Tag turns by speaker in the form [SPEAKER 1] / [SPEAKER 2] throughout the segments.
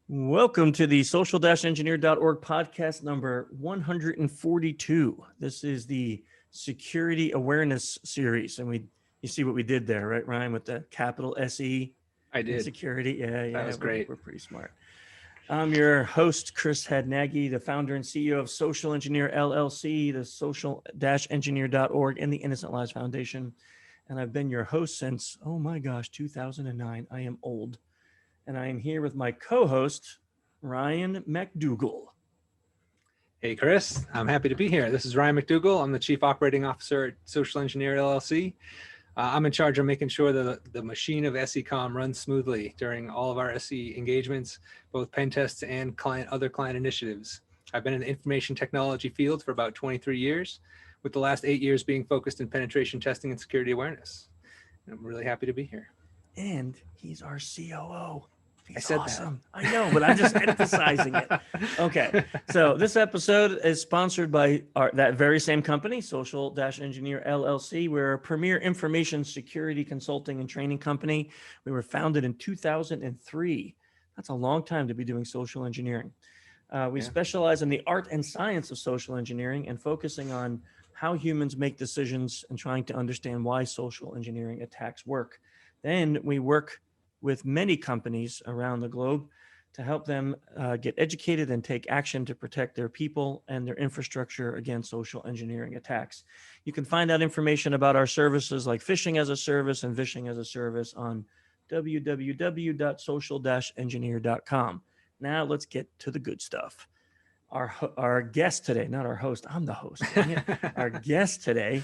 [SPEAKER 1] Welcome to the social-engineer.org podcast number 142. This is the security awareness series. And you see what we did there, right, Ryan, with the capital SE
[SPEAKER 2] I
[SPEAKER 1] and
[SPEAKER 2] did.
[SPEAKER 1] security.
[SPEAKER 2] That was great.
[SPEAKER 1] We're pretty smart. I'm your host, Chris Hadnagy, the founder and CEO of Social Engineer LLC, the social-engineer.org, and the Innocent Lives Foundation. And I've been your host since, 2009. I am old. And I am here with my co-host, Ryan MacDougall.
[SPEAKER 2] Hey, Chris. I'm happy to be here. This is Ryan MacDougall. I'm the Chief Operating Officer at Social Engineer LLC. I'm in charge of making sure that the machine of SECom runs smoothly during all of our SE engagements, both pen tests and other client initiatives. I've been in the information technology field for about 23 years, with the last 8 years being focused in penetration testing and security awareness. And I'm really happy to be here.
[SPEAKER 1] And he's our COO. He's
[SPEAKER 2] I said
[SPEAKER 1] awesome. That. I know, but I'm just emphasizing it. Okay. So this episode is sponsored by that very same company, Social-Engineer LLC. We're a premier information security consulting and training company. We were founded in 2003. That's a long time to be doing social engineering. We specialize in the art and science of social engineering and focusing on how humans make decisions and trying to understand why social engineering attacks work. Then we work with many companies around the globe to help them get educated and take action to protect their people and their infrastructure against social engineering attacks. You can find out information about our services like phishing as a service and vishing as a service on www.social-engineer.com. Now let's get to the good stuff. Our guest today, not our host, I'm the host. Our guest today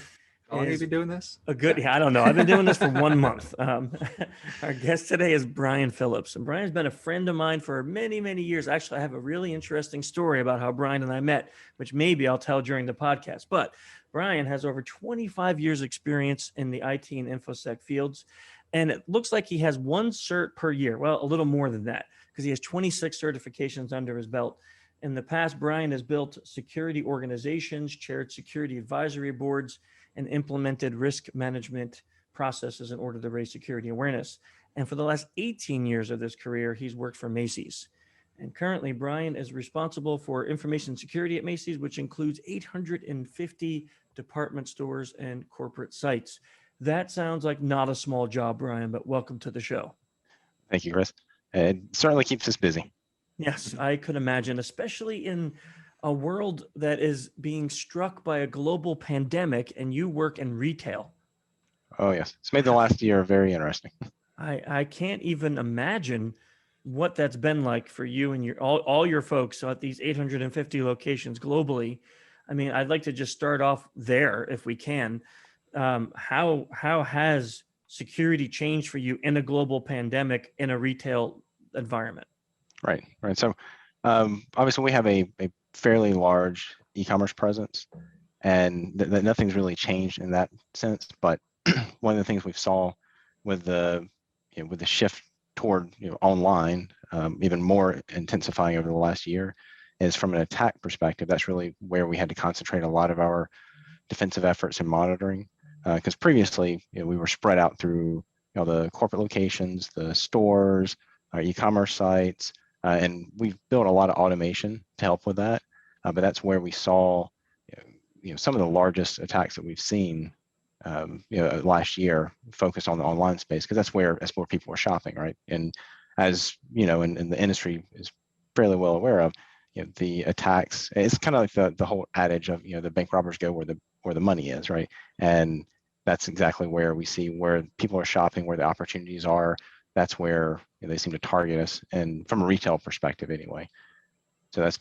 [SPEAKER 2] How long have you been doing this?
[SPEAKER 1] I don't know. I've been doing this for 1 month. Our guest today is Brian Phillips. And Brian's been a friend of mine for many, many years. Actually, I have a really interesting story about how Brian and I met, which maybe I'll tell during the podcast. But Brian has over 25 years experience in the IT and InfoSec fields. And it looks like he has one cert per year. Well, a little more than that, because he has 26 certifications under his belt. In the past, Brian has built security organizations, chaired security advisory boards, and implemented risk management processes in order to raise security awareness. And for the last 18 years of this career, he's worked for Macy's. And currently, Brian is responsible for information security at Macy's, which includes 850 department stores and corporate sites. That sounds like not a small job, Brian, but welcome to the show.
[SPEAKER 3] Thank you, Chris. It certainly keeps us busy.
[SPEAKER 1] Yes, I could imagine, especially in a world that is being struck by a global pandemic, and you work in retail.
[SPEAKER 3] Oh, yes. It's made the last year very interesting.
[SPEAKER 1] I can't even imagine what that's been like for you and all your folks at these 850 locations globally. I mean, I'd like to just start off there if we can. How has security changed for you in a global pandemic in a retail environment?
[SPEAKER 3] Right. So obviously we have a fairly large e-commerce presence, and nothing's really changed in that sense. But one of the things we saw with the shift toward online, even more intensifying over the last year, is from an attack perspective. That's really where we had to concentrate a lot of our defensive efforts and monitoring, because previously we were spread out through the corporate locations, the stores, our e-commerce sites. And we've built a lot of automation to help with that, but that's where we saw, some of the largest attacks that we've seen, last year, focused on the online space, because that's where people are shopping, right? And as and the industry is fairly well aware of, the attacks. It's kind of like the whole adage of the bank robbers go where the money is, right? And that's exactly where we see where people are shopping, where the opportunities are. That's where they seem to target us, and from a retail perspective anyway. So it's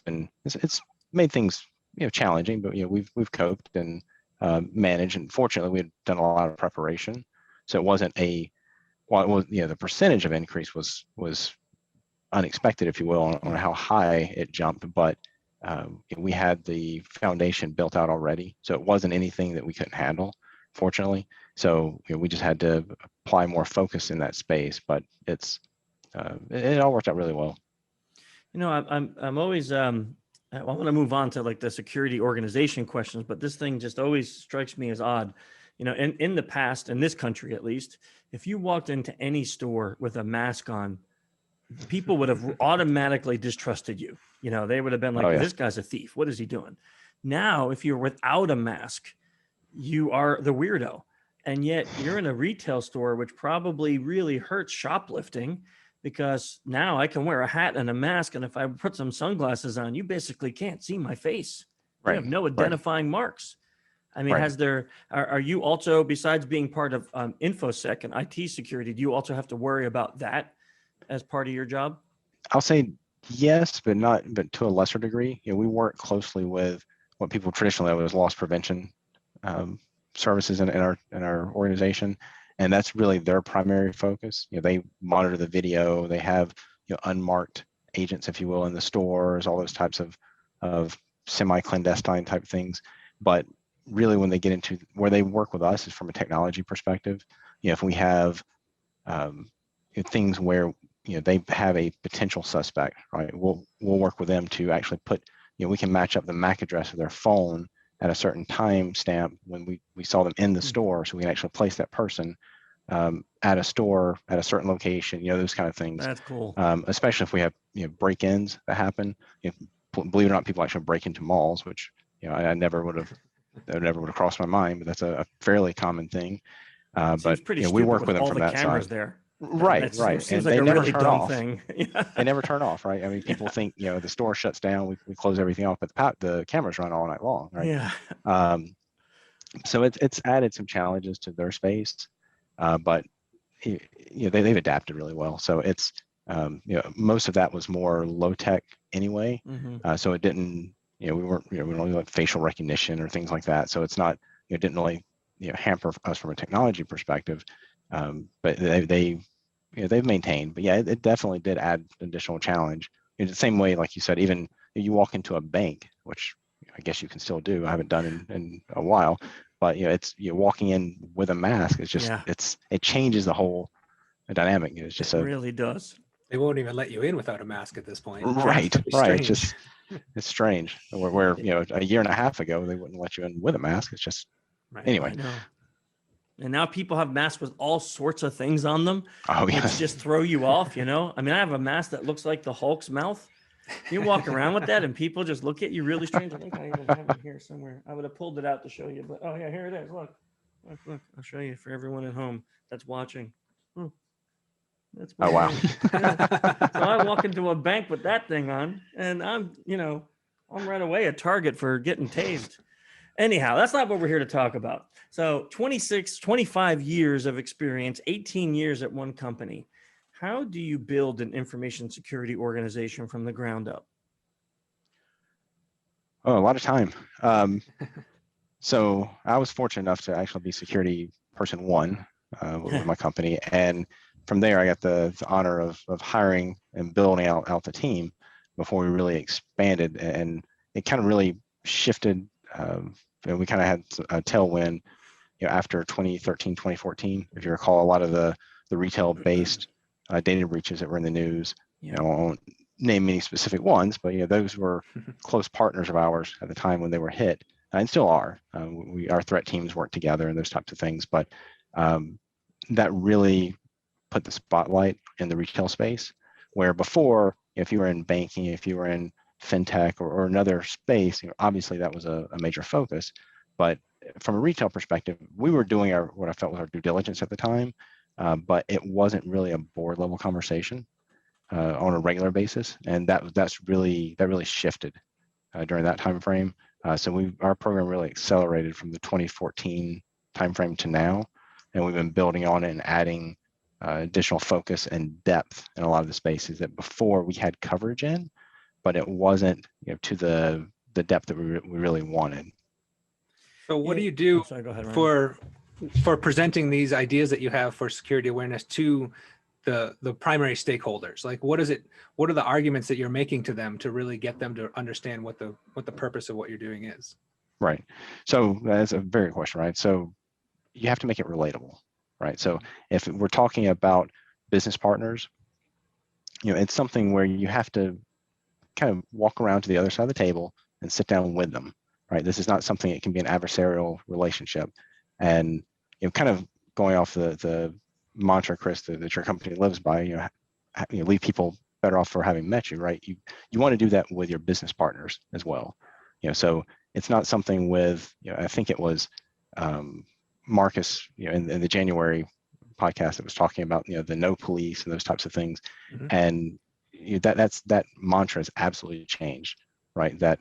[SPEAKER 3] made things challenging, but we've coped and managed, and fortunately we've done a lot of preparation. So it wasn't the percentage of increase was unexpected, if you will, on how high it jumped, but we had the foundation built out already, so it wasn't anything that we couldn't handle, fortunately. So we just had to apply more focus in that space, but it all worked out really well.
[SPEAKER 1] I'm always I want to move on to like the security organization questions, but this thing just always strikes me as odd. In the past, in this country at least, if you walked into any store with a mask on, people would have automatically distrusted you. You know, they would have been like,
[SPEAKER 3] Oh, yeah.
[SPEAKER 1] this guy's a thief. What is he doing? Now, if you're without a mask, you are the weirdo. And yet you're in a retail store, which probably really hurts shoplifting, because now I can wear a hat and a mask. And if I put some sunglasses on, you basically can't see my face. You
[SPEAKER 3] Right.
[SPEAKER 1] have no
[SPEAKER 3] Right.
[SPEAKER 1] identifying marks. I mean,
[SPEAKER 3] Right.
[SPEAKER 1] are you also, besides being part of InfoSec and IT security, do you also have to worry about that as part of your job?
[SPEAKER 3] I'll say yes, but to a lesser degree. We work closely with what people traditionally know as loss prevention services in our organization, and that's really their primary focus. They monitor the video. They have unmarked agents, if you will, in the stores, all those types of semi-clandestine type things. But really, when they get into where they work with us is from a technology perspective. If we have things where they have a potential suspect, right? We'll work with them to actually put, we can match up the MAC address of their phone at a certain time stamp when we saw them in the store, so we can actually place that person at a store at a certain location. Those kind of things.
[SPEAKER 1] That's cool.
[SPEAKER 3] Especially if we have break-ins that happen. Believe it or not, people actually break into malls, which I never would have crossed my mind, but that's a fairly common thing. But
[SPEAKER 1] pretty
[SPEAKER 3] we work
[SPEAKER 1] with
[SPEAKER 3] with them
[SPEAKER 1] all
[SPEAKER 3] from
[SPEAKER 1] the
[SPEAKER 3] that
[SPEAKER 1] cameras
[SPEAKER 3] side.
[SPEAKER 1] there.
[SPEAKER 3] Right.
[SPEAKER 1] Seems
[SPEAKER 3] And
[SPEAKER 1] like
[SPEAKER 3] they
[SPEAKER 1] a
[SPEAKER 3] never
[SPEAKER 1] really
[SPEAKER 3] turn
[SPEAKER 1] dumb
[SPEAKER 3] off.
[SPEAKER 1] thing.
[SPEAKER 3] They never turn off, right? I mean, people think the store shuts down, we close everything off, but the cameras run all night long, right?
[SPEAKER 1] Yeah.
[SPEAKER 3] So it's added some challenges to their space, but they've adapted really well. So it's most of that was more low tech anyway.
[SPEAKER 1] Mm-hmm.
[SPEAKER 3] So it didn't we weren't we don't do like facial recognition or things like that. So it's not it didn't really hamper us from a technology perspective. But they've maintained. But yeah, it definitely did add additional challenge. In the same way, like you said, even you walk into a bank, which I guess you can still do. I haven't done in a while, but it's walking in with a mask. It's just it changes the whole dynamic. It's just
[SPEAKER 1] it really does.
[SPEAKER 2] They won't even let you in without a mask at this point.
[SPEAKER 3] Right. It's strange. Where a year and a half ago they wouldn't let you in with a mask. It's just anyway.
[SPEAKER 1] I know. And now people have masks with all sorts of things on them, which just throw you off. I mean, I have a mask that looks like the Hulk's mouth. You walk around with that and people just look at you really strange. I think I even have it here somewhere. I would have pulled it out to show you, but oh yeah, here it is. Look. I'll show you for everyone at home that's watching. That's
[SPEAKER 3] wow.
[SPEAKER 1] So I walk into a bank with that thing on, and I'm right away a target for getting tased. Anyhow, that's not what we're here to talk about. So 25 years of experience, 18 years at one company. How do you build an information security organization from the ground up?
[SPEAKER 3] Oh, a lot of time. So I was fortunate enough to actually be security person one with my company. And from there, I got the honor of hiring and building out the team before we really expanded. And it kind of really shifted. We kind of had a tailwind after 2013, 2014. If you recall, a lot of the retail-based data breaches that were in the news. I won't name any specific ones, but those were close partners of ours at the time when they were hit, and still are. Our threat teams work together and those types of things. But that really put the spotlight in the retail space, where before, if you were in banking, if you were in fintech or another space, obviously that was a major focus. But from a retail perspective, we were doing what I felt was our due diligence at the time, but it wasn't really a board level conversation on a regular basis, and that really shifted during that time frame. So our program really accelerated from the 2014 timeframe to now, and we've been building on it and adding additional focus and depth in a lot of the spaces that before we had coverage in, but it wasn't to the depth that we really wanted.
[SPEAKER 2] So what do you do
[SPEAKER 1] go ahead,
[SPEAKER 2] for presenting these ideas that you have for security awareness to the primary stakeholders? Like, what are the arguments that you're making to them to really get them to understand what the purpose of what you're doing is?
[SPEAKER 3] Right. So that's a very good question, right? So you have to make it relatable, right? So if we're talking about business partners, it's something where you have to kind of walk around to the other side of the table and sit down with them, right? This is not something, it can be an adversarial relationship. And kind of going off the mantra, Chris, that your company lives by, leave people better off for having met you, right? You want to do that with your business partners as well. So it's not something with, I think it was Marcus, in the January podcast that was talking about, the no police and those types of things.
[SPEAKER 2] Mhm.
[SPEAKER 3] And that mantra has absolutely changed, right? That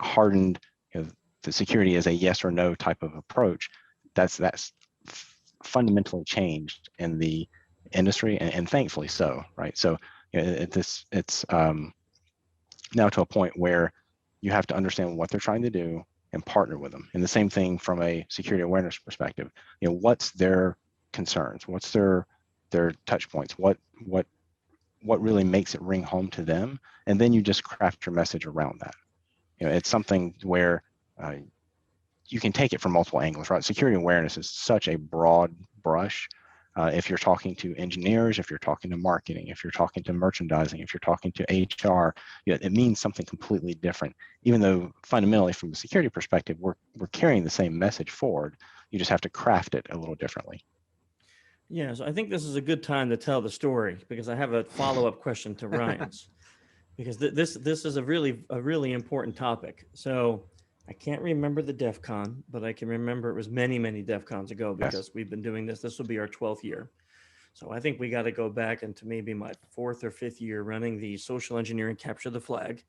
[SPEAKER 3] hardened, the security is a yes or no type of approach. That's fundamentally changed in the industry, and thankfully so, right? So it's now to a point where you have to understand what they're trying to do and partner with them. And the same thing from a security awareness perspective. What's their concerns? What's their touch points? What really makes it ring home to them? And then you just craft your message around that. It's something where you can take it from multiple angles, right? Security awareness is such a broad brush. If you're talking to engineers, if you're talking to marketing, if you're talking to merchandising, if you're talking to HR, it means something completely different. Even though fundamentally from a security perspective, we're carrying the same message forward. You just have to craft it a little differently.
[SPEAKER 1] Yeah, so I think this is a good time to tell the story, because I have a follow-up question to Ryan's, because this is a really important topic. So I can't remember the DEF CON, but I can remember it was many, many DEF CONs ago, because we've been doing this. This will be our 12th year. So I think we got to go back into maybe my 4th or 5th year running the social engineering capture the flag.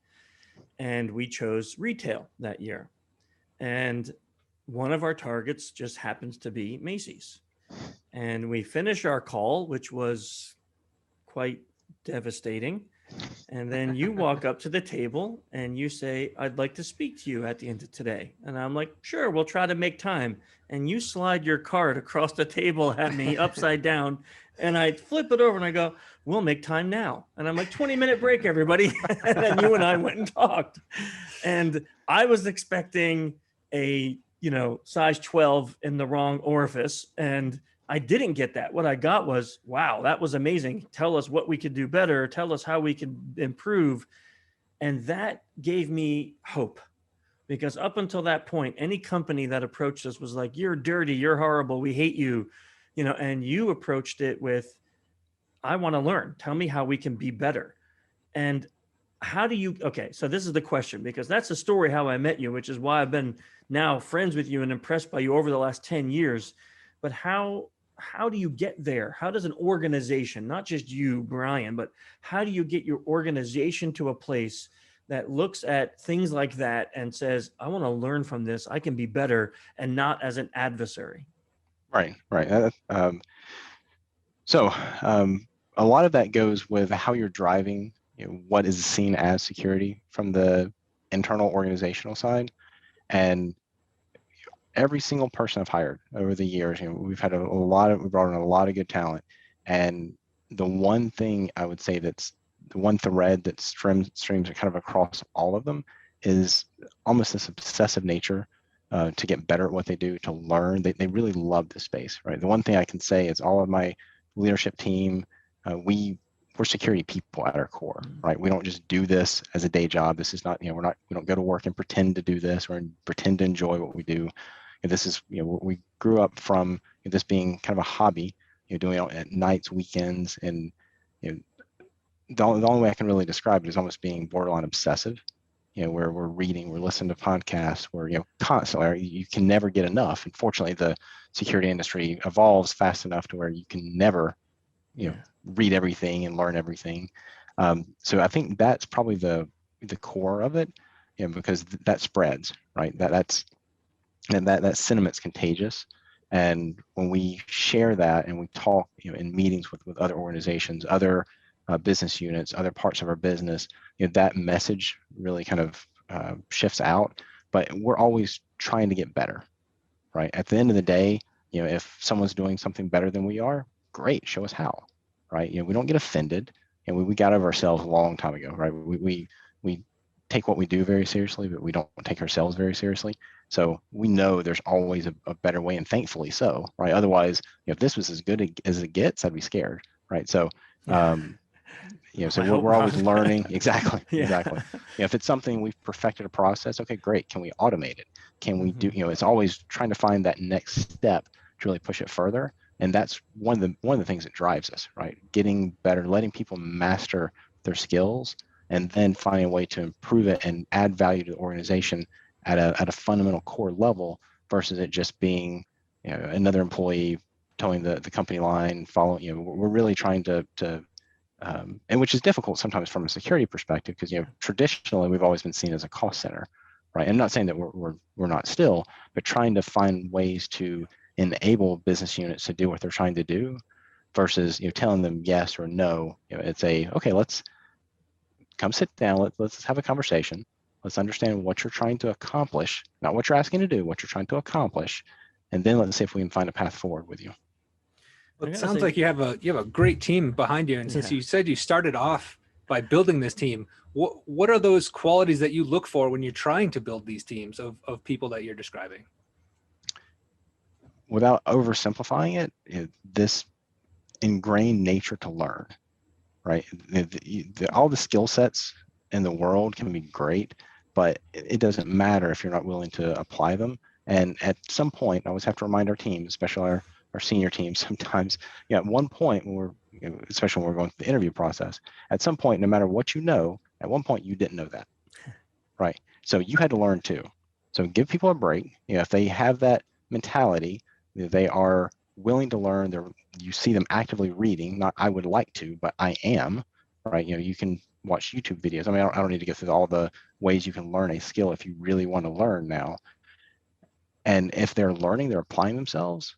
[SPEAKER 1] And we chose retail that year. And one of our targets just happens to be Macy's. And we finish our call, which was quite devastating. And then you walk up to the table and you say, "I'd like to speak to you at the end of today." And I'm like, "Sure, we'll try to make time." And you slide your card across the table at me upside down. And I flip it over and I go, "We'll make time now." And I'm like, 20-minute break, everybody. And then you and I went and talked. And I was expecting a, size 12 in the wrong orifice. And I didn't get that. What I got was, wow, that was amazing. Tell us what we could do better. Tell us how we can improve. And that gave me hope, because up until that point, any company that approached us was like, "You're dirty, you're horrible, we hate you." And you approached it with, "I want to learn. Tell me how we can be better." And how do you, okay, so this is the question, because that's the story how I met you, which is why I've been now friends with you and impressed by you over the last 10 years. But how do you get there? How does an organization, not just you, Brian, but how do you get your organization to a place that looks at things like that and says, "I want to learn from this, I can be better," and not as an adversary?
[SPEAKER 3] Right. So a lot of that goes with how you're driving, what is seen as security from the internal organizational side. And every single person I've hired over the years, we've had we brought in a lot of good talent. And the one thing I would say that's the one thread that streams kind of across all of them is almost this obsessive nature to get better at what they do, to learn. They really love this space, right? The one thing I can say is all of my leadership team, we're security people at our core, right? We don't just do this as a day job. This is not, we don't go to work and pretend to do this or pretend to enjoy what we do. This is, we grew up from this being kind of a hobby, doing it at nights, weekends, and the only way I can really describe it is almost being borderline obsessive. Where we're reading, we're listening to podcasts, where constantly, you can never get enough. Unfortunately, the security industry evolves fast enough to where you can never, read everything and learn everything. So I think that's probably the core of it, because that spreads, right? That sentiment's contagious. And when we share that and we talk, in meetings with other organizations, other business units, other parts of our business, that message really kind of shifts out. But we're always trying to get better, right? At the end of the day, if someone's doing something better than we are, great, show us how, right? We don't get offended, and we got over ourselves a long time ago, right? We take what we do very seriously, but we don't take ourselves very seriously. So we know there's always a better way, and thankfully so, right? Otherwise, if this was as good as it gets, I'd be scared, right? So, so we're always learning. Exactly. If it's something we've perfected a process, okay, great. Can we automate it? Can we do, it's always trying to find that next step to really push it further. And that's one of the things that drives us, right? Getting better, letting people master their skills, and then finding a way to improve it and add value to the organization at a fundamental core level, versus it just being, another employee towing the company line, following. We're really trying to and which is difficult sometimes from a security perspective, because traditionally we've always been seen as a cost center, right? I'm not saying that we're not still, but trying to find ways to enable business units to do what they're trying to do, versus telling them yes or no. It's okay, let's come sit down, let's have a conversation, let's understand what you're trying to accomplish, not what you're asking to do, what you're trying to accomplish, and then let's see if we can find a path forward with you.
[SPEAKER 2] Well, it sounds like you have a great team behind you, and since you said you started off by building this team, what are those qualities that you look for when you're trying to build these teams of people that you're describing?
[SPEAKER 3] Without oversimplifying it, this ingrained nature to learn, right? All the skill sets in the world can be great, but it doesn't matter if you're not willing to apply them. And at some point, I always have to remind our team, especially our senior team, sometimes, at one point when especially when we're going through the interview process, at some point, no matter what at one point you didn't know that, right? So you had to learn too. So give people a break. If they have that mentality, they are willing to learn. You see them actively reading. Not I would like to, but I am, right? You can watch YouTube videos. I mean, I don't need to go through all the ways you can learn a skill if you really want to learn now. And if they're learning, they're applying themselves,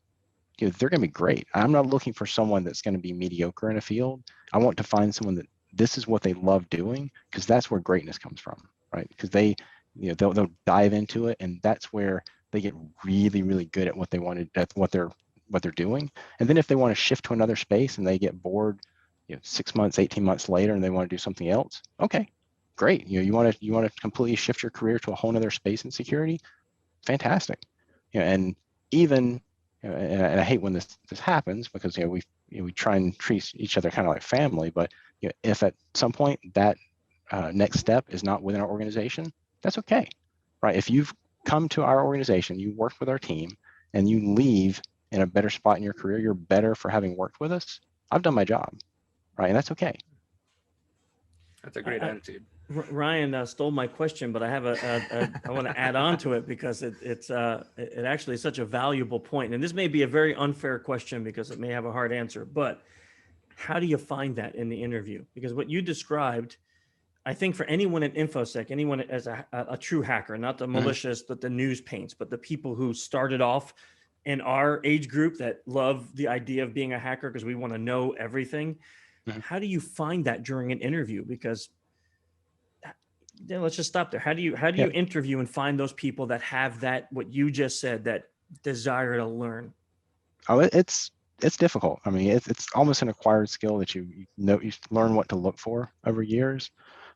[SPEAKER 3] they're going to be great. I'm not looking for someone that's going to be mediocre in a field. I want to find someone that this is what they love doing, because that's where greatness comes from, right? Because they'll dive into it, and that's where they get really, really good at what they wanted, at what they're doing. And then if they want to shift to another space and they get bored, 6 months, 18 months later, and they want to do something else, okay, great. You want to completely shift your career to a whole other space in security, fantastic. And even, and I hate when this happens, because we try and treat each other kind of like family, but if at some point that next step is not within our organization, that's okay, right? If you've come to our organization, you worked with our team, and you leave in a better spot in your career, you're better for having worked with us. I've done my job, right? And that's okay.
[SPEAKER 2] That's a great attitude.
[SPEAKER 1] Ryan stole my question, but I have I want to add on to it, because it actually is such a valuable point. And this may be a very unfair question because it may have a hard answer, but how do you find that in the interview? Because what you described, I think for anyone in InfoSec, anyone as a true hacker, not the malicious, but the news paints, but the people who started off in our age group that love the idea of being a hacker because we want to know everything. How do you find that during an interview? Because let's just stop there. How do you interview and find those people that have that, what you just said, that desire to learn?
[SPEAKER 3] Oh, it's difficult. I mean, it's almost an acquired skill that you learn what to look for over years,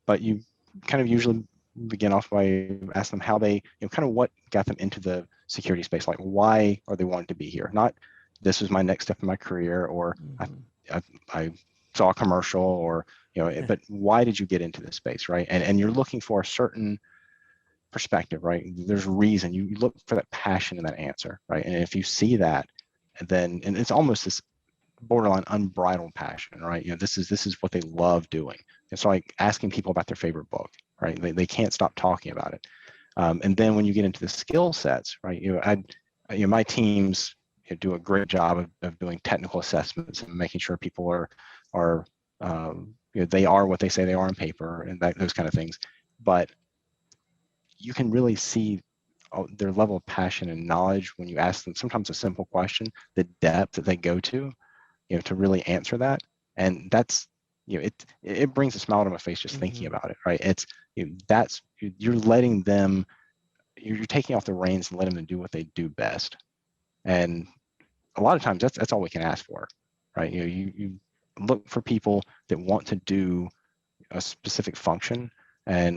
[SPEAKER 3] but you kind of usually begin off by asking them how they, kind of what got them into the security space. Like, why are they wanting to be here? Not this is my next step in my career, or I saw a commercial, or but why did you get into this space, right? And you're looking for a certain perspective, right? There's reason. You look for that passion in that answer, right? And if you see that, and it's almost this borderline unbridled passion, right? This is what they love doing. It's like asking people about their favorite book, right? They can't stop talking about it. And then when you get into the skill sets, right? My teams do a great job of doing technical assessments and making sure people are they are what they say they are on paper, and those kind of things. But you can really see their level of passion and knowledge when you ask them sometimes a simple question, the depth that they go to, to really answer that. And that's, it brings a smile to my face just thinking about it, right? It's, you're letting them, you're taking off the reins and letting them do what they do best. And a lot of times that's all we can ask for, right? You look for people that want to do a specific function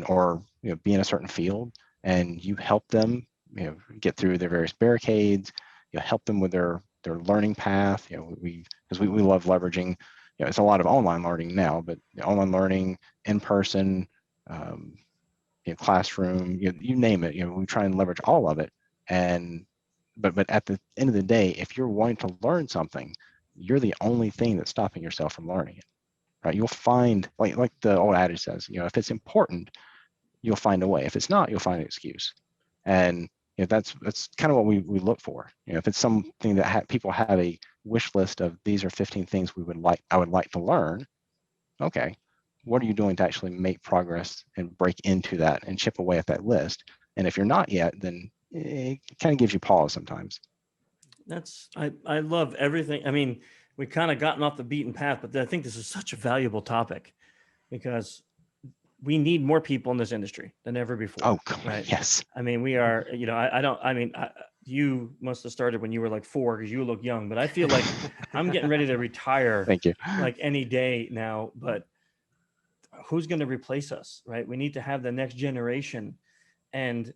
[SPEAKER 3] or be in a certain field, and you help them get through their various barricades. You help them with their learning path. We love leveraging. It's a lot of online learning now, but online learning, in person, classroom, you name it. We try and leverage all of it, and but at the end of the day, if you're wanting to learn something, you're the only thing that's stopping yourself from learning it, right? You'll find, like the old adage says, if it's important, you'll find a way. If it's not, you'll find an excuse. And that's kind of what we look for. If it's something that people have a wish list of, these are 15 things I would like to learn. Okay, what are you doing to actually make progress and break into that and chip away at that list? And if you're not yet, then it kind of gives you pause sometimes.
[SPEAKER 1] I love everything. I mean, we kind of gotten off the beaten path, but I think this is such a valuable topic because we need more people in this industry than ever before.
[SPEAKER 3] Oh,
[SPEAKER 1] right.
[SPEAKER 3] Yes.
[SPEAKER 1] I mean, we are, you must have started when you were like 4 because you look young, but I feel like I'm getting ready to retire
[SPEAKER 3] Thank you.
[SPEAKER 1] like any day now, but who's going to replace us, right? We need to have the next generation. And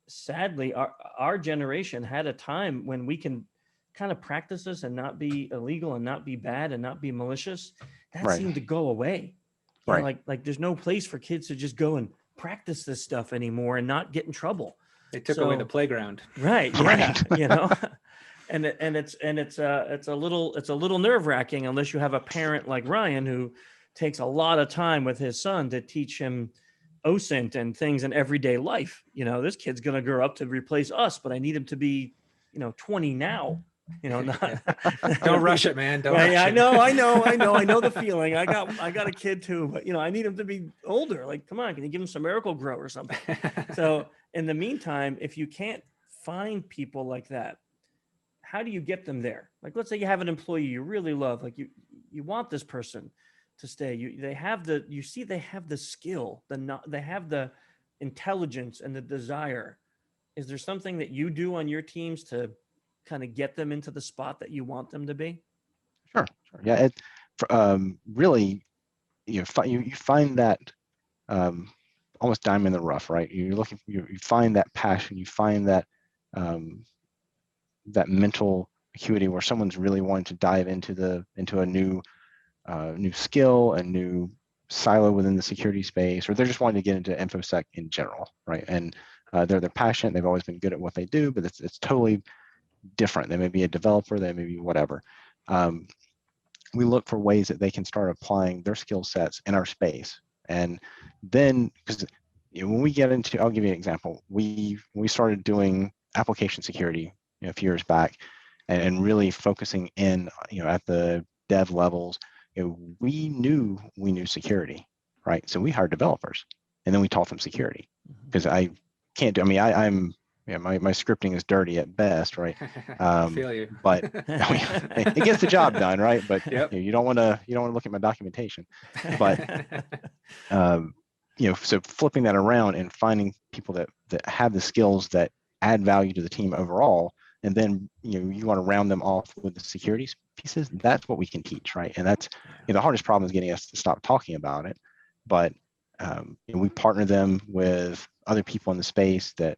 [SPEAKER 1] sadly, our generation had a time when we can kind of practice this and not be illegal and not be bad and not be malicious. That
[SPEAKER 3] Right.
[SPEAKER 1] seemed to go away.
[SPEAKER 3] Right.
[SPEAKER 1] Like there's no place for kids to just go and practice this stuff anymore and not get in trouble.
[SPEAKER 2] They took away the playground.
[SPEAKER 1] Right. Yeah.
[SPEAKER 3] Right.
[SPEAKER 1] And it's a little nerve-wracking unless you have a parent like Ryan who takes a lot of time with his son to teach him OSINT and things in everyday life. This kid's going to grow up to replace us, but I need him to be, 20 now. Not
[SPEAKER 2] Don't rush it, man. Don't
[SPEAKER 1] right,
[SPEAKER 2] rush
[SPEAKER 1] yeah,
[SPEAKER 2] it.
[SPEAKER 1] I know the feeling. I got a kid too, but I need him to be older. Like, come on, can you give him some Miracle Grow or something? So in the meantime, if you can't find people like that, how do you get them there? Like, let's say you have an employee you really love, like you want this person to stay. They have the skill, they have the intelligence and the desire. Is there something that you do on your teams to kind of get them into the spot that you want them to be?
[SPEAKER 3] Sure. Yeah. Really, you find that almost diamond in the rough, right? You're looking, you find that passion, you find that that mental acuity where someone's really wanting to dive into a new skill, a new silo within the security space, or they're just wanting to get into InfoSec in general, right? And they're passionate. They've always been good at what they do, but it's totally different. They may be a developer, they may be whatever. We look for ways that they can start applying their skill sets in our space. And then, because when we get into, I'll give you an example. We started doing application security a few years back, and really focusing in, at the dev levels. We knew security, right? So we hired developers, and then we taught them security, because I can't do. I mean, I'm my scripting is dirty at best, right?
[SPEAKER 2] I feel you.
[SPEAKER 3] But it gets the job done, right? But
[SPEAKER 2] Yep.
[SPEAKER 3] you don't want to look at my documentation. But so flipping that around and finding people that have the skills that add value to the team overall, and then you want to round them off with the security pieces. That's what we can teach, right? And that's the hardest problem is getting us to stop talking about it. But we partner them with other people in the space that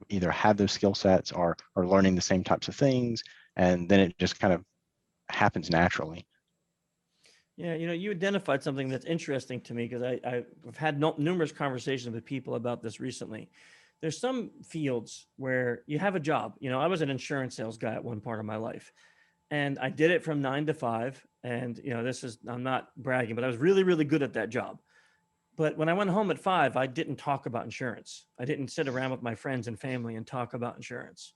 [SPEAKER 3] either have those skill sets or are learning the same types of things, and then it just kind of happens naturally.
[SPEAKER 1] Yeah, you identified something that's interesting to me, because I've had numerous conversations with people about this recently. There's some fields where you have a job. I was an insurance sales guy at one part of my life, and I did it from 9 to 5. And I'm not bragging, but I was really, really good at that job. But when I went home at 5, I didn't talk about insurance. I didn't sit around with my friends and family and talk about insurance.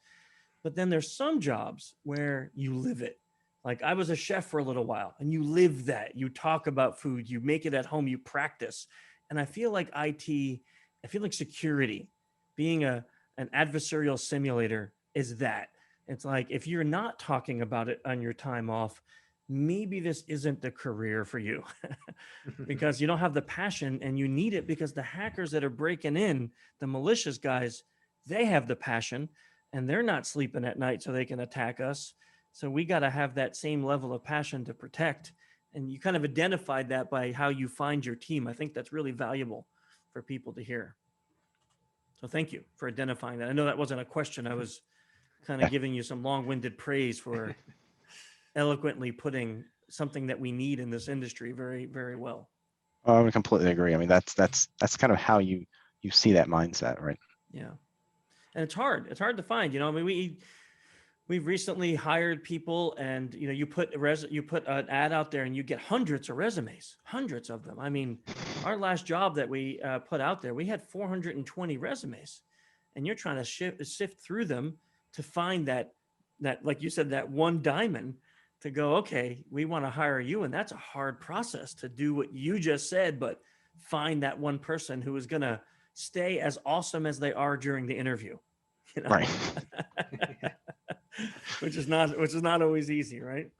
[SPEAKER 1] But then there's some jobs where you live it. Like, I was a chef for a little while, and you live that. You talk about food, you make it at home, you practice. And I feel like IT, I feel like security, being an adversarial simulator is that. It's like, if you're not talking about it on your time off, maybe this isn't the career for you because you don't have the passion, and you need it because the hackers that are breaking in, the malicious guys, they have the passion, and they're not sleeping at night so they can attack us. So we got to have that same level of passion to protect. And you kind of identified that by how you find your team. I think that's really valuable for people to hear. So thank you for identifying that. I know that wasn't a question. I was kind of giving you some long-winded praise for eloquently putting something that we need in this industry very, very well.
[SPEAKER 3] I would completely agree. I mean, that's kind of how you see that mindset, right?
[SPEAKER 1] Yeah. And it's hard to find, I mean, we've recently hired people, and you put an ad out there and you get hundreds of resumes, hundreds of them. I mean, our last job that we put out there, we had 420 resumes, and you're trying to sift through them to find that like you said, that one diamond to go, okay, we want to hire you. And that's a hard process to do what you just said, but find that one person who is going to stay as awesome as they are during the interview,
[SPEAKER 3] Right.
[SPEAKER 1] which is not always easy. Right.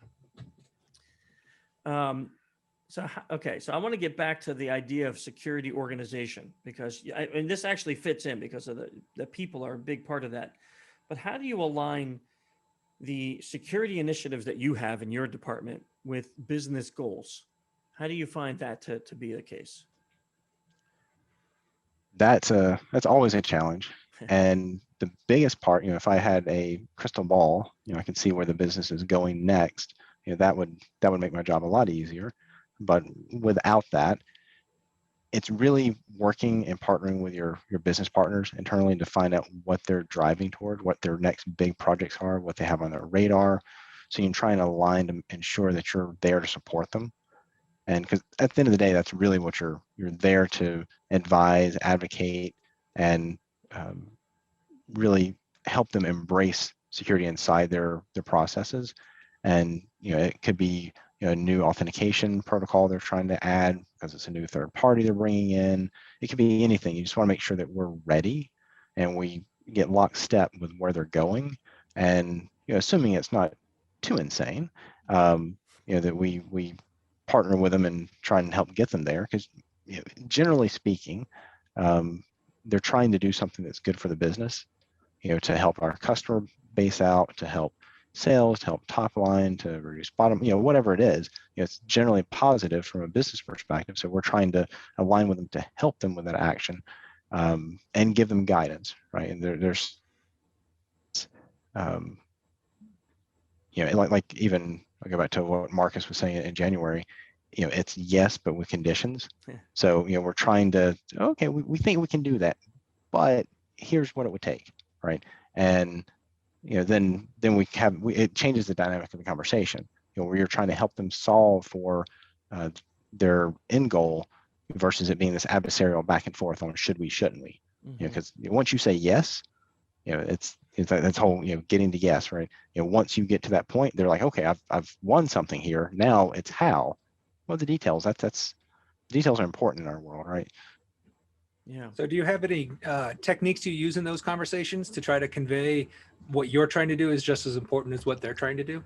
[SPEAKER 1] So I want to get back to the idea of security organization, because and this actually fits in because of the people are a big part of that. But how do you align the security initiatives that you have in your department with business goals? How do you find that to be the case?
[SPEAKER 3] That's always a challenge. And the biggest part, if I had a crystal ball, I could see where the business is going next, that would make my job a lot easier. But without that, it's really working and partnering with your business partners internally to find out what they're driving toward, what their next big projects are, what they have on their radar. So you can try and align to ensure that you're there to support them. And because at the end of the day, that's really what you're there to advise, advocate, and really help them embrace security inside their processes. And it could be a new authentication protocol they're trying to add because it's a new third party they're bringing in. It could be anything. You just want to make sure that we're ready and we get lockstep with where they're going. And assuming it's not too insane, that we partner with them and try and help get them there. Because generally speaking, they're trying to do something that's good for the business, to help our customer base out, to help sales, to help top line, to reduce bottom, whatever it is, it's generally positive from a business perspective. So we're trying to align with them to help them with that action, and give them guidance, right? And there's, like even I'll go back to what Marcus was saying in January, it's yes, but with conditions.
[SPEAKER 1] Yeah.
[SPEAKER 3] So, we're trying to, okay, we think we can do that, but here's what it would take, right? And then it changes the dynamic of the conversation, where you're trying to help them solve for their end goal versus it being this adversarial back and forth on should we, shouldn't we?
[SPEAKER 1] Mm-hmm.
[SPEAKER 3] Because once you say yes, it's that's whole getting to yes, right? Once you get to that point, they're like, okay, I've won something here. Now it's how. Well, the details. That's details are important in our world, right?
[SPEAKER 1] Yeah.
[SPEAKER 2] So do you have any techniques you use in those conversations to try to convey what you're trying to do is just as important as what they're trying to do?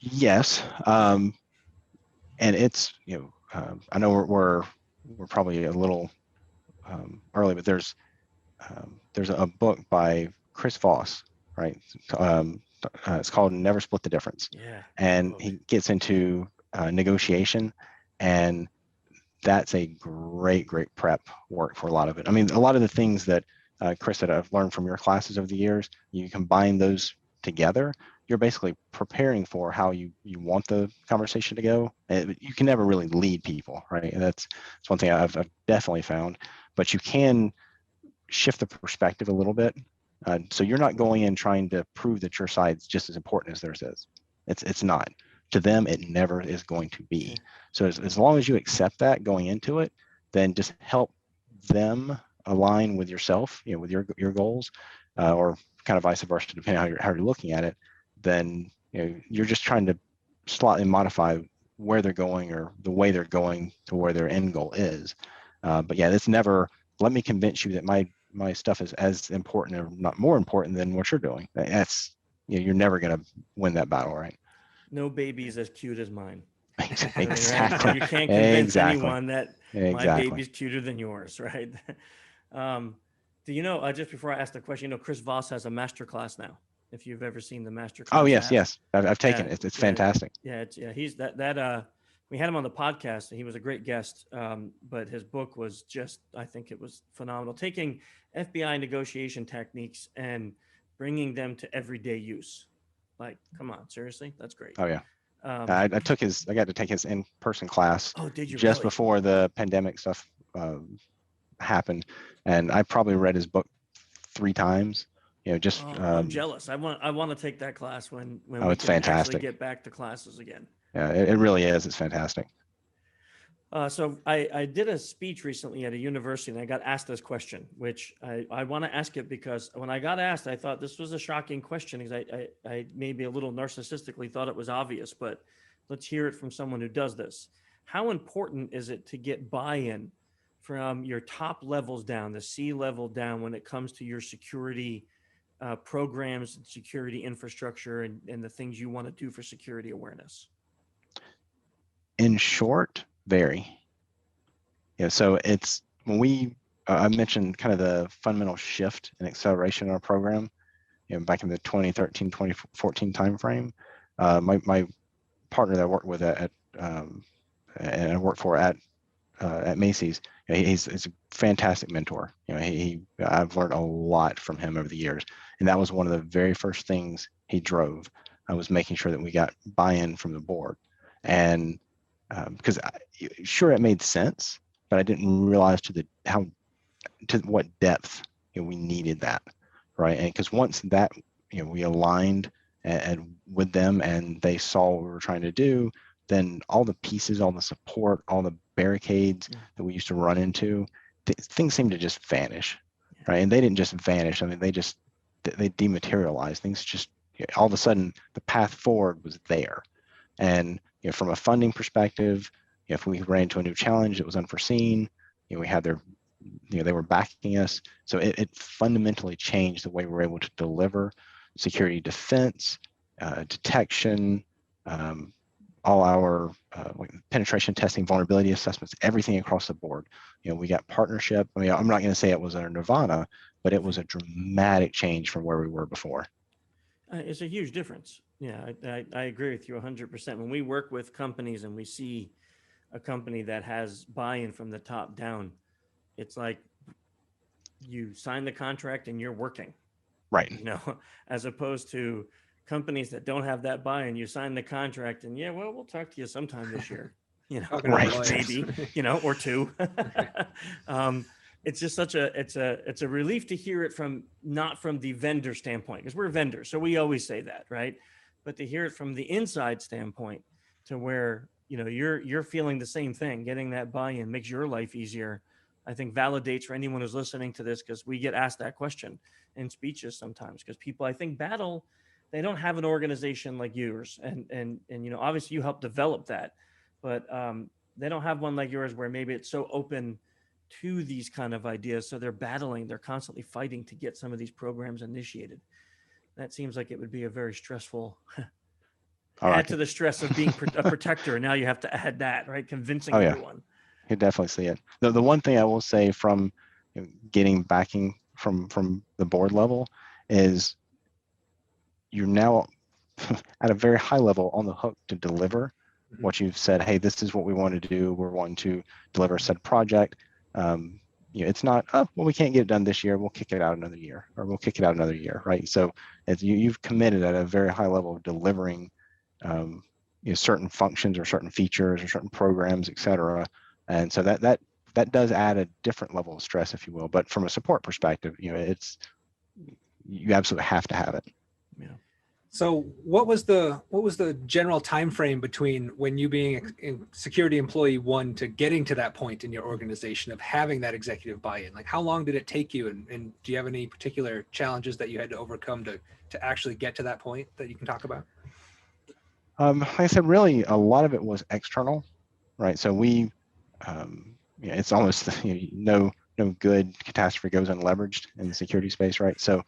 [SPEAKER 3] Yes. And it's, I know we're probably a little early, but there's a book by Chris Voss, right? It's called Never Split the Difference.
[SPEAKER 1] Yeah.
[SPEAKER 3] And he gets into negotiation, and that's a great prep work for a lot of it. I mean, a lot of the things that Chris, that I've learned from your classes over the years, you combine those together, you're basically preparing for how you want the conversation to go. And you can never really lead people, right? And that's one thing I've definitely found, but you can shift the perspective a little bit. So you're not going in trying to prove that your side's just as important as theirs is. It's not. To them, it never is going to be. So as long as you accept that going into it, then just help them align with yourself, with your goals, or kind of vice versa, depending on how you're looking at it. Then you're just trying to slightly modify where they're going or the way they're going to where their end goal is. But yeah, it's never, let me convince you that my stuff is as important or not more important than what you're doing. That's, you're never going to win that battle, right?
[SPEAKER 1] No baby's as cute as mine.
[SPEAKER 3] Exactly.
[SPEAKER 1] You can't convince
[SPEAKER 3] Exactly.
[SPEAKER 1] anyone that my baby's cuter than yours, right? Do you know, just before I ask the question, Chris Voss has a masterclass now. If you've ever seen the masterclass.
[SPEAKER 3] Oh, yes. I've taken it. It's fantastic.
[SPEAKER 1] He's that we had him on the podcast, and he was a great guest. But his book was just, I think it was phenomenal, taking FBI negotiation techniques and bringing them to everyday use. Like, come on, seriously? That's great.
[SPEAKER 3] Oh yeah. I got to take his in-person class.
[SPEAKER 1] Oh, did you
[SPEAKER 3] just
[SPEAKER 1] really?
[SPEAKER 3] Before the pandemic stuff happened, and I probably read his book 3 times. just
[SPEAKER 1] I'm jealous. I want to take that class when
[SPEAKER 3] oh,
[SPEAKER 1] we
[SPEAKER 3] it's
[SPEAKER 1] can actually
[SPEAKER 3] fantastic.
[SPEAKER 1] get back to classes again.
[SPEAKER 3] Yeah, it really is. It's fantastic.
[SPEAKER 1] So I did a speech recently at a university and I got asked this question, which I want to ask it because when I got asked, I thought this was a shocking question because I maybe a little narcissistically thought it was obvious, but let's hear it from someone who does this. How important is it to get buy-in from your top levels down, the C level down, when it comes to your security programs and security infrastructure and the things you want to do for security awareness?
[SPEAKER 3] In short, very. So it's when I mentioned kind of the fundamental shift and acceleration in our program, back in the 2013, 2014 timeframe. My partner that I worked with and I worked for at Macy's, he's a fantastic mentor. I've learned a lot from him over the years, and that was one of the very first things he drove. I was making sure that we got buy-in from the board, and because sure it made sense, but I didn't realize to what depth we needed that, right? And because once that we aligned and with them and they saw what we were trying to do, then all the pieces, all the support, all the barricades that we used to run into, things seemed to just vanish, right? And they didn't just vanish. I mean, they dematerialized. Things just all of a sudden the path forward was there. And from a funding perspective, if we ran into a new challenge that was unforeseen, we had they were backing us. So it fundamentally changed the way we were able to deliver security defense, detection, all our penetration testing, vulnerability assessments, everything across the board. We got partnership. I mean, I'm not going to say it was our nirvana, but it was a dramatic change from where we were before.
[SPEAKER 1] It's a huge difference. Yeah, I agree with you 100%. When we work with companies and we see a company that has buy-in from the top down, it's like you sign the contract and you're working,
[SPEAKER 3] right?
[SPEAKER 1] As opposed to companies that don't have that buy-in. You sign the contract and we'll talk to you sometime this year,
[SPEAKER 3] right?
[SPEAKER 1] Maybe, or two. It's just it's a relief to hear it not from the vendor standpoint, because we're vendors, so we always say that, right? But to hear it from the inside standpoint, to where you're feeling the same thing, getting that buy-in makes your life easier. I think validates for anyone who's listening to this, because we get asked that question in speeches sometimes, because people, I think, they don't have an organization like yours, and obviously you helped develop that, but they don't have one like yours where maybe it's so open to these kind of ideas. So they're constantly fighting to get some of these programs initiated. That seems like it would be a very stressful add to the stress of being a protector. And now you have to add that, right? Convincing everyone.
[SPEAKER 3] You definitely see it. The one thing I will say from getting backing from the board level is you're now at a very high level on the hook to deliver what you've said. Hey, this is what we want to do. We're wanting to deliver said project. It's not, we can't get it done this year. We'll kick it out another year, or we'll kick it out another year, right? So as you've committed at a very high level of delivering certain functions or certain features or certain programs, et cetera. And so that does add a different level of stress, if you will. But from a support perspective, you absolutely have to have it.
[SPEAKER 1] Yeah.
[SPEAKER 2] So what was the general time frame between when you being a security employee one to getting to that point in your organization of having that executive buy-in? Like, how long did it take you, and do you have any particular challenges that you had to overcome to actually get to that point that you can talk about?
[SPEAKER 3] Like I said, really a lot of it was external, right? So we it's almost no good catastrophe goes unleveraged in the security space, right? So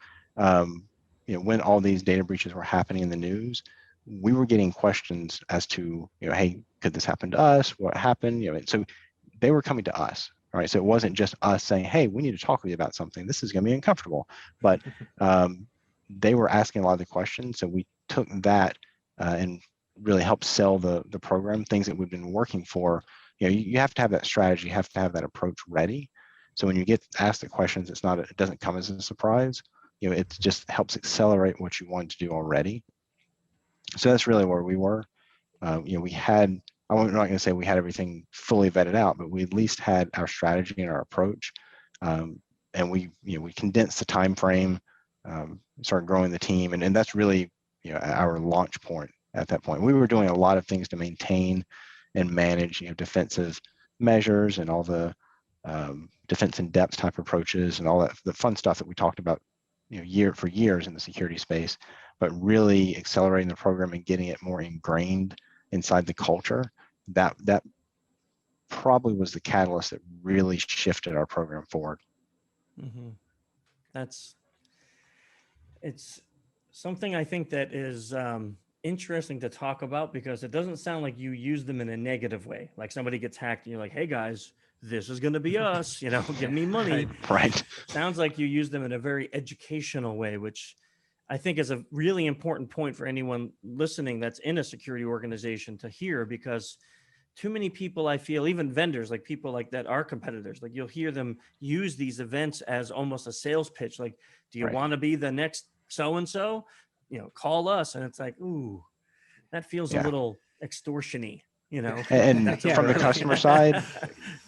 [SPEAKER 3] when all these data breaches were happening in the news, we were getting questions as to, hey, could this happen to us? What happened? So they were coming to us, right? So it wasn't just us saying, hey, we need to talk with you about something. This is going to be uncomfortable. But they were asking a lot of the questions. So we took that and really helped sell the program, things that we've been working for. You have to have that strategy, you have to have that approach ready. So when you get asked the questions, it doesn't come as a surprise. It just helps accelerate what you want to do already. So that's really where we were. We had, I'm not going to say we had everything fully vetted out, but we at least had our strategy and our approach. And we condensed the time frame started growing the team, and that's really our launch point. At that point, we were doing a lot of things to maintain and manage defensive measures and all the defense in depth type approaches and all that, the fun stuff that we talked about for years in the security space, but really accelerating the program and getting it more ingrained inside the culture. That probably was the catalyst that really shifted our program forward.
[SPEAKER 1] Mm-hmm. It's something I think that is interesting to talk about, because it doesn't sound like you use them in a negative way. Like somebody gets hacked and you're like, hey guys, this is going to be us, give me money.
[SPEAKER 3] Right.
[SPEAKER 1] Sounds like you use them in a very educational way, which I think is a really important point for anyone listening that's in a security organization to hear, because too many people, I feel, even vendors, like people like that are competitors, like you'll hear them use these events as almost a sales pitch. Like, do you want to be the next so-and-so? Call us. And it's like, ooh, that feels a little extortion-y,
[SPEAKER 3] And from the customer side,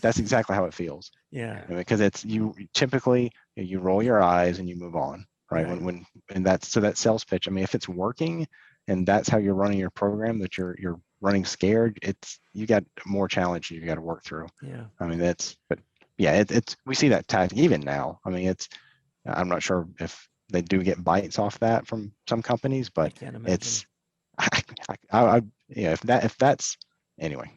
[SPEAKER 3] that's exactly how it feels.
[SPEAKER 1] Yeah.
[SPEAKER 3] Because it's typically you roll your eyes and you move on, right? And that's that sales pitch. I mean, if it's working and that's how you're running your program, that you're running scared, you got more challenge you got to work through.
[SPEAKER 1] Yeah.
[SPEAKER 3] I mean, we see that tactic even now. I mean, I'm not sure if they do get bites off that from some companies, but it's, if that's anyway.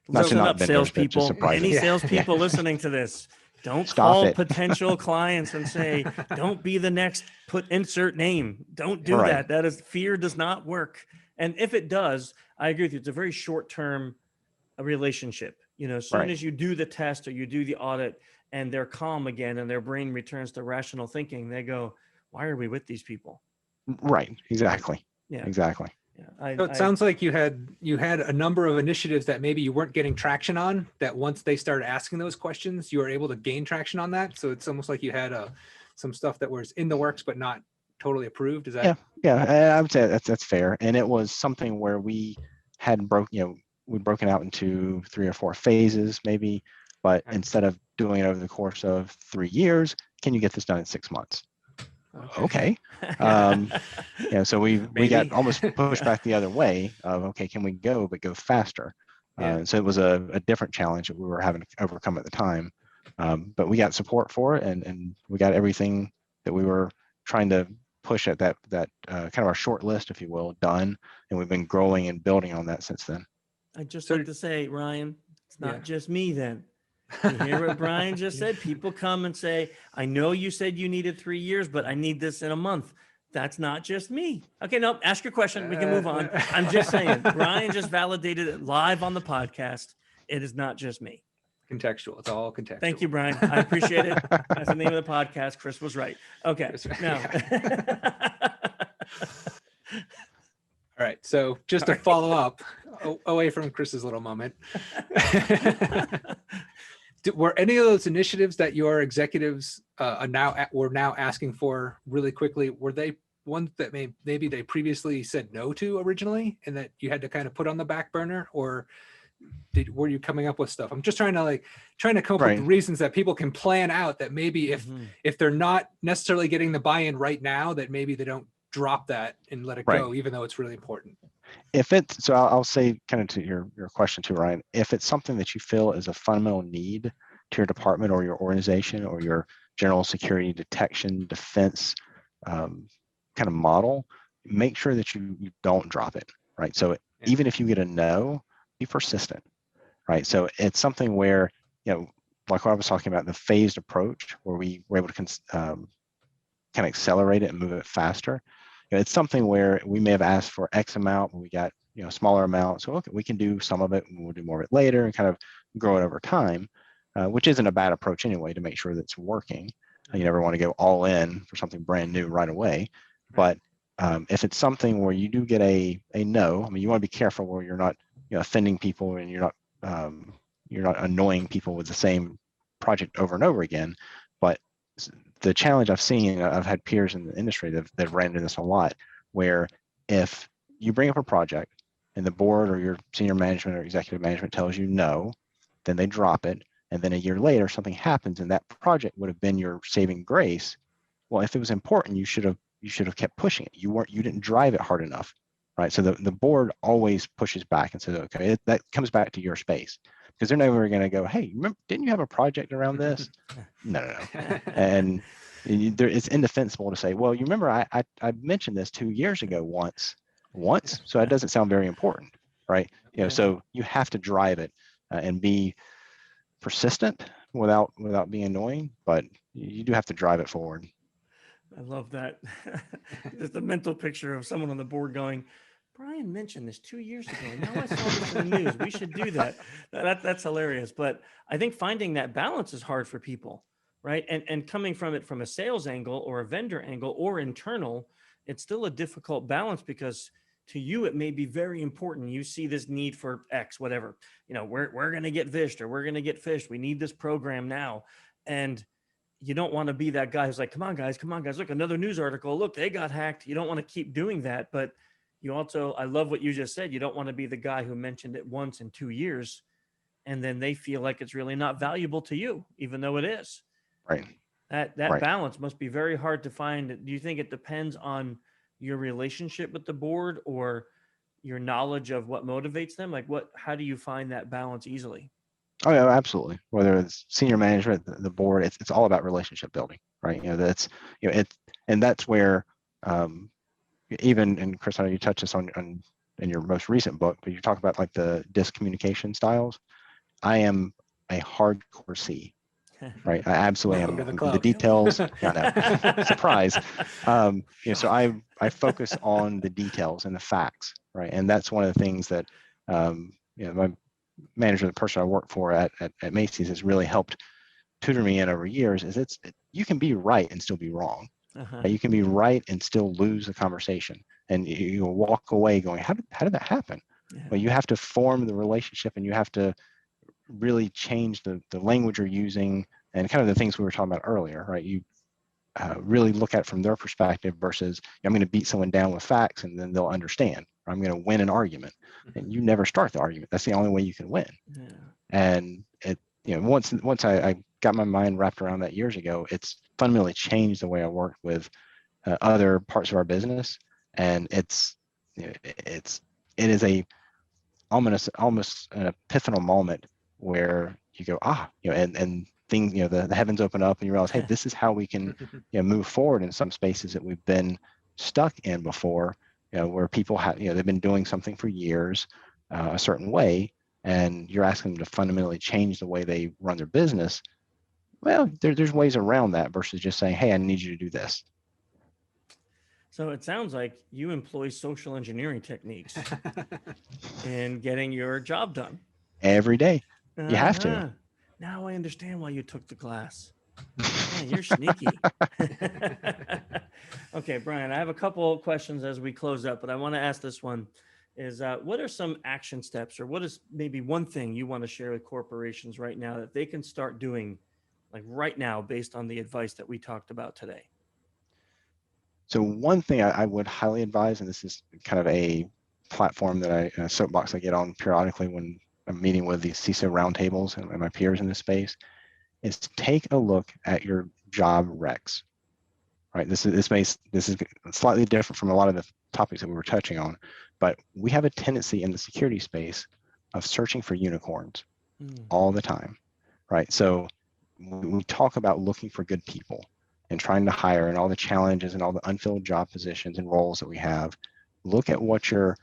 [SPEAKER 1] Listen up, salespeople. Any
[SPEAKER 3] Yeah.
[SPEAKER 1] salespeople listening to this, don't
[SPEAKER 3] Stop
[SPEAKER 1] call
[SPEAKER 3] it.
[SPEAKER 1] potential clients and say, "Don't be the next." Insert name. Don't do that. That is, fear does not work. And if it does, I agree with you. It's a very short-term relationship. As soon as you do the test or you do the audit and they're calm again and their brain returns to rational thinking, they go, why are we with these people?
[SPEAKER 3] Right. Exactly.
[SPEAKER 1] Yeah.
[SPEAKER 3] Exactly.
[SPEAKER 1] Yeah.
[SPEAKER 2] So it sounds like you had a number of initiatives that maybe you weren't getting traction on, that once they started asking those questions, you were able to gain traction on that. So it's almost like you had some stuff that was in the works, but not totally approved. Is that?
[SPEAKER 3] Yeah. I would say that's fair. And it was something where we had we'd broken out into 3 or 4 phases maybe, but instead of doing it over the course of 3 years, can you get this done in 6 months? Okay. So we got almost pushed back the other way of, okay, can we go faster? So it was a different challenge that we were having to overcome at the time. But we got support for it, and we got everything that we were trying to push at that kind of our short list, if you will, done. And we've been growing and building on that since then.
[SPEAKER 1] I'd just like to say, Ryan, it's not just me then. You hear what Brian just said? People come and say, I know you said you needed 3 years, but I need this in a month. That's not just me. Okay, no, ask your question. We can move on. I'm just saying, Brian just validated it live on the podcast. It is not just me.
[SPEAKER 2] Contextual. It's all contextual.
[SPEAKER 1] Thank you, Brian. I appreciate it. That's the name of the podcast. Chris was right. Okay. Now.
[SPEAKER 2] All right. So just to follow up away from Chris's little moment, were any of those initiatives that your executives were now asking for really quickly, were they ones that maybe they previously said no to originally and that you had to kind of put on the back burner, or were you coming up with stuff? I'm just trying to come up with reasons that people can plan out that maybe if they're not necessarily getting the buy-in right now, that maybe they don't drop that and let it go, even though it's really important.
[SPEAKER 3] So I'll say kind of to your question too, Ryan, if it's something that you feel is a fundamental need to your department or your organization or your general security detection defense kind of model, make sure that you don't drop it, right? So even if you get a no, be persistent, right? So it's something where, like what I was talking about, the phased approach where we were able to kind of accelerate it and move it faster. It's something where we may have asked for X amount, but we got smaller amount. So okay, we can do some of it and we'll do more of it later and kind of grow it over time, which isn't a bad approach anyway to make sure that it's working. You never want to go all in for something brand new right away. But if it's something where you do get a no, I mean, you want to be careful where you're not offending people and you're not annoying people with the same project over and over again. But the challenge I've seen, I've had peers in the industry that ran into this a lot, where if you bring up a project and the board or your senior management or executive management tells you no, then they drop it. And then a year later, something happens and that project would have been your saving grace. Well, if it was important, you should have kept pushing it. You didn't drive it hard enough, right? So the board always pushes back and says, okay, that comes back to your space, because they're never going to go, hey, remember, didn't you have a project around this? No. And it's indefensible to say, well, you remember I mentioned this 2 years ago once, so that doesn't sound very important, right? So you have to drive it and be persistent without being annoying, but you do have to drive it forward.
[SPEAKER 1] I love that. Just a mental picture of someone on the board going, Brian mentioned this 2 years ago. Now I saw this in the news. We should do that. That's hilarious. But I think finding that balance is hard for people, right? And coming from it from a sales angle or a vendor angle or internal, it's still a difficult balance, because to you it may be very important. You see this need for X, whatever. We're going to get fished, or we're going to get fished. We need this program now. And you don't want to be that guy who's like, come on guys, look, another news article, look, they got hacked. You don't want to keep doing that. But you also, I love what you just said, you don't want to be the guy who mentioned it once in 2 years and then they feel like it's really not valuable to you, even though it is.
[SPEAKER 3] Right.
[SPEAKER 1] That
[SPEAKER 3] Right.
[SPEAKER 1] balance must be very hard to find. Do you think it depends on your relationship with the board or your knowledge of what motivates them? Like how do you find that balance easily?
[SPEAKER 3] Oh yeah, absolutely. Whether it's senior management, the board, it's all about relationship building, right? And that's where even, and Chris, I know you touched this on in your most recent book, but you talk about like the DISC communication styles. I am a hardcore C, right? I absolutely am. The details, surprise. So I focus on the details and the facts, right? And that's one of the things that my manager, the person I work for at Macy's, has really helped tutor me in over years. Is you can be right and still be wrong. You can be right and still lose the conversation, and you walk away going, how did that happen? Yeah. Well, you have to form the relationship, and you have to really change the language you're using, and kind of the things we were talking about earlier, right? You really look at it from their perspective versus I'm going to beat someone down with facts and then they'll understand, or I'm going to win an argument. And you never start the argument. That's the only way you can win. Yeah. And it, once I got my mind wrapped around that years ago, it's fundamentally changed the way I work with other parts of our business. And it is almost an epiphanal moment where you go, and things, the heavens open up and you realize, hey, this is how we can move forward in some spaces that we've been stuck in before, where people have, they've been doing something for years a certain way, and you're asking them to fundamentally change the way they run their business. Well, there's ways around that versus just saying, hey, I need you to do this.
[SPEAKER 1] So it sounds like you employ social engineering techniques in getting your job done.
[SPEAKER 3] Every day. You have to.
[SPEAKER 1] Now I understand why you took the class. Yeah, you're sneaky. Okay, Brian, I have a couple of questions as we close up, but I want to ask this one is what are some action steps, or what is maybe one thing you want to share with corporations right now that they can start doing like right now based on the advice that we talked about today?
[SPEAKER 3] So one thing I would highly advise, and this is kind of a platform that a soapbox I get on periodically when I'm meeting with these CISO roundtables and my peers in this space, is to take a look at your job recs. Right. This is slightly different from a lot of the topics that we were touching on, but we have a tendency in the security space of searching for unicorns all the time. Right. So we talk about looking for good people and trying to hire and all the challenges and all the unfilled job positions and roles that we have. Look at what you're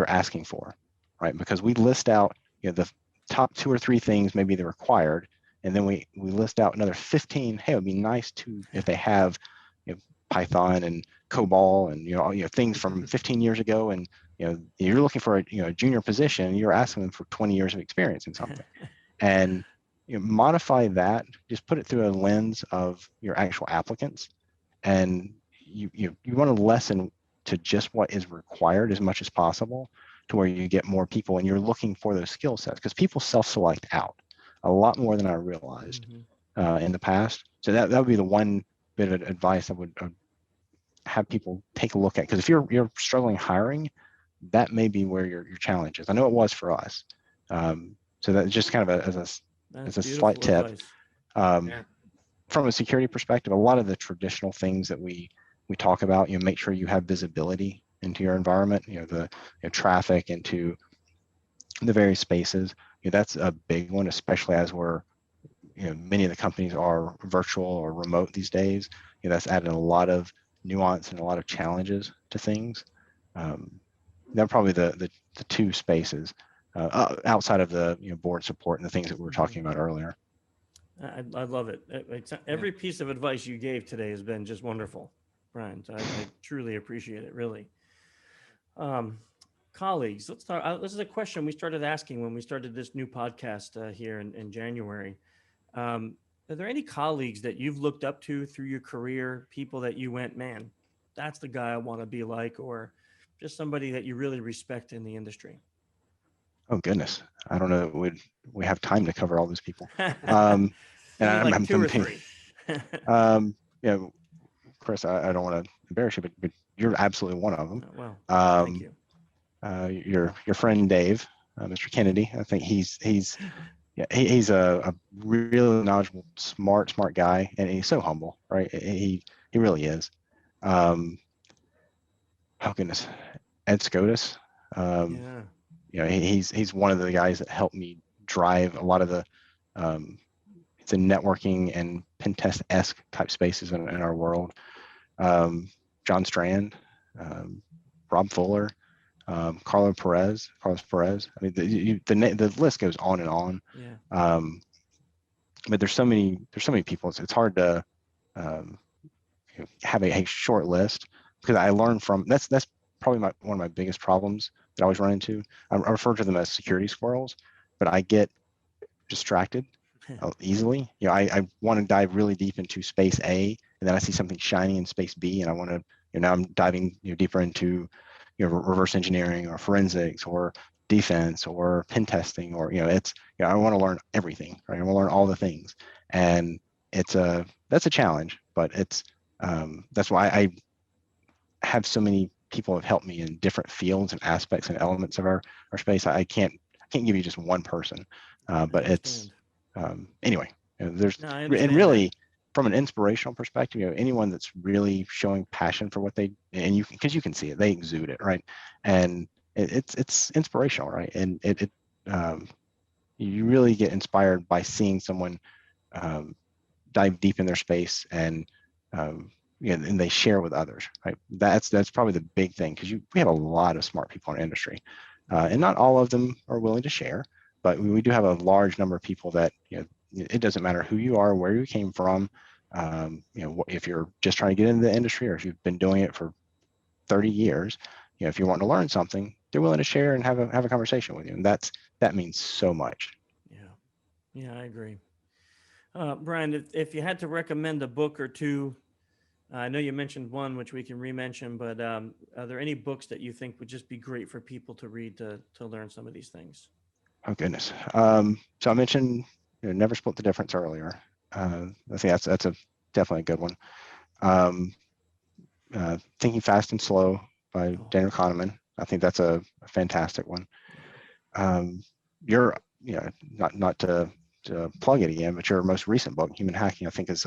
[SPEAKER 3] asking for, right? Because we list out the top 2 or 3 things maybe they're required, and then we list out another 15. Hey, it would be nice to if they have Python and COBOL and things from 15 years ago, and you're looking for a junior position, you're asking them for 20 years of experience in something, and modify that. Just put it through a lens of your actual applicants, and you want to lessen to just what is required as much as possible, to where you get more people and you're looking for those skill sets, because people self-select out a lot more than I realized in the past. So that would be the one bit of advice I would have people take a look at, because if you're struggling hiring, that may be where your challenge is. I know it was for us. So that's just kind of as a slight tip. from a security perspective, a lot of the traditional things that we talk about, make sure you have visibility into your environment, the traffic into the various spaces. That's a big one, especially as we're, many of the companies are virtual or remote these days. That's added a lot of nuance and a lot of challenges to things. They're probably the two spaces outside of the board support and the things that we were talking about earlier.
[SPEAKER 1] I love it. Every piece of advice you gave today has been just wonderful, Brian. So I truly appreciate it, really. Colleagues, let's start. This is a question we started asking when we started this new podcast here in January. Are there any colleagues that you've looked up to through your career, people that you went, man, that's the guy I want to be like, or just somebody that you really respect in the industry?
[SPEAKER 3] Oh goodness, I don't know that we have time to cover all those people.
[SPEAKER 1] Give me like two or three.
[SPEAKER 3] Chris, I don't want to embarrass you, but you're absolutely one of them.
[SPEAKER 1] Well, thank you.
[SPEAKER 3] Your friend Dave, Mr. Kennedy. I think he's a really knowledgeable, smart guy, and he's so humble, right? He really is. Oh goodness, Ed Scotus. He's one of the guys that helped me drive a lot of the networking and pen test-esque type spaces in our world. John Strand, Rob Fuller, Carlos Perez. I mean, the list goes on and on.
[SPEAKER 1] Yeah.
[SPEAKER 3] But there's so many people. It's hard to have a short list, because I learned from that's probably one of my biggest problems that I always run into. I refer to them as security squirrels, but I get distracted easily. I want to dive really deep into space A, and then I see something shiny in space B, and I want to, now I'm diving deeper into reverse engineering or forensics or defense or pen testing, or I want to learn everything, right? I want to learn all the things, and that's a challenge, but that's why I have so many people have helped me in different fields and aspects and elements of our space. I can't give you just one person, but it's anyway. There's and really that. From an inspirational perspective, anyone that's really showing passion for what they, and because you can see it, they exude it, right? And it's inspirational, right? And you really get inspired by seeing someone dive deep in their space and and they share with others, right? That's probably the big thing, because we have a lot of smart people in our industry, and not all of them are willing to share, but we do have a large number of people that it doesn't matter who you are, where you came from, if you're just trying to get into the industry, or if you've been doing it for 30 years, if you want to learn something, they're willing to share and have a conversation with you, and that means so much.
[SPEAKER 1] Yeah, I agree. Brian, if you had to recommend a book or two, I know you mentioned one, which we can re-mention, but are there any books that you think would just be great for people to read to learn some of these things?
[SPEAKER 3] Oh goodness. So I mentioned Never Split the Difference earlier. I think that's definitely a good one. Thinking Fast and Slow by Daniel Kahneman. I think that's a fantastic one. Not to plug it again, but your most recent book, Human Hacking, I think is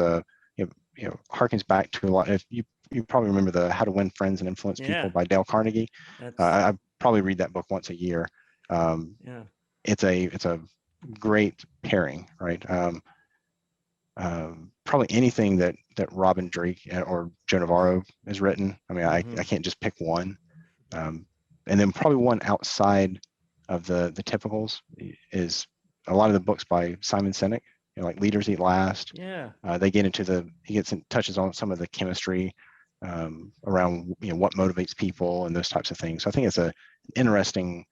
[SPEAKER 3] harkens back to a lot. If you probably remember the How to Win Friends and Influence People by Dale Carnegie. I probably read that book once a year. It's a great pairing, right? Probably anything that Robin Drake or Joe Navarro has written. I mean, I can't just pick one. And then probably one outside of the typicals is a lot of the books by Simon Sinek, like Leaders Eat Last. They get into touches on some of the chemistry around what motivates people and those types of things. So I think it's an interesting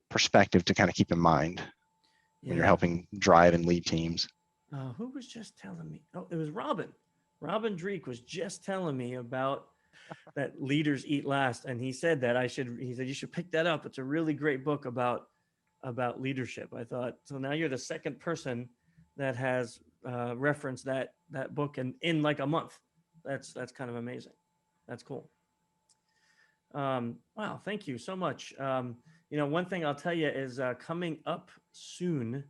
[SPEAKER 3] perspective to kind of keep in mind when you're helping drive and lead teams.
[SPEAKER 1] Who was just telling me? Oh, it was Robin. Robin Drake was just telling me about that Leaders Eat Last, and he said that he said you should pick that up. It's a really great book about leadership. I thought, so now you're the second person that has referenced that book in like a month. That's kind of amazing. That's cool. Wow, thank you so much. One thing I'll tell you is coming up soon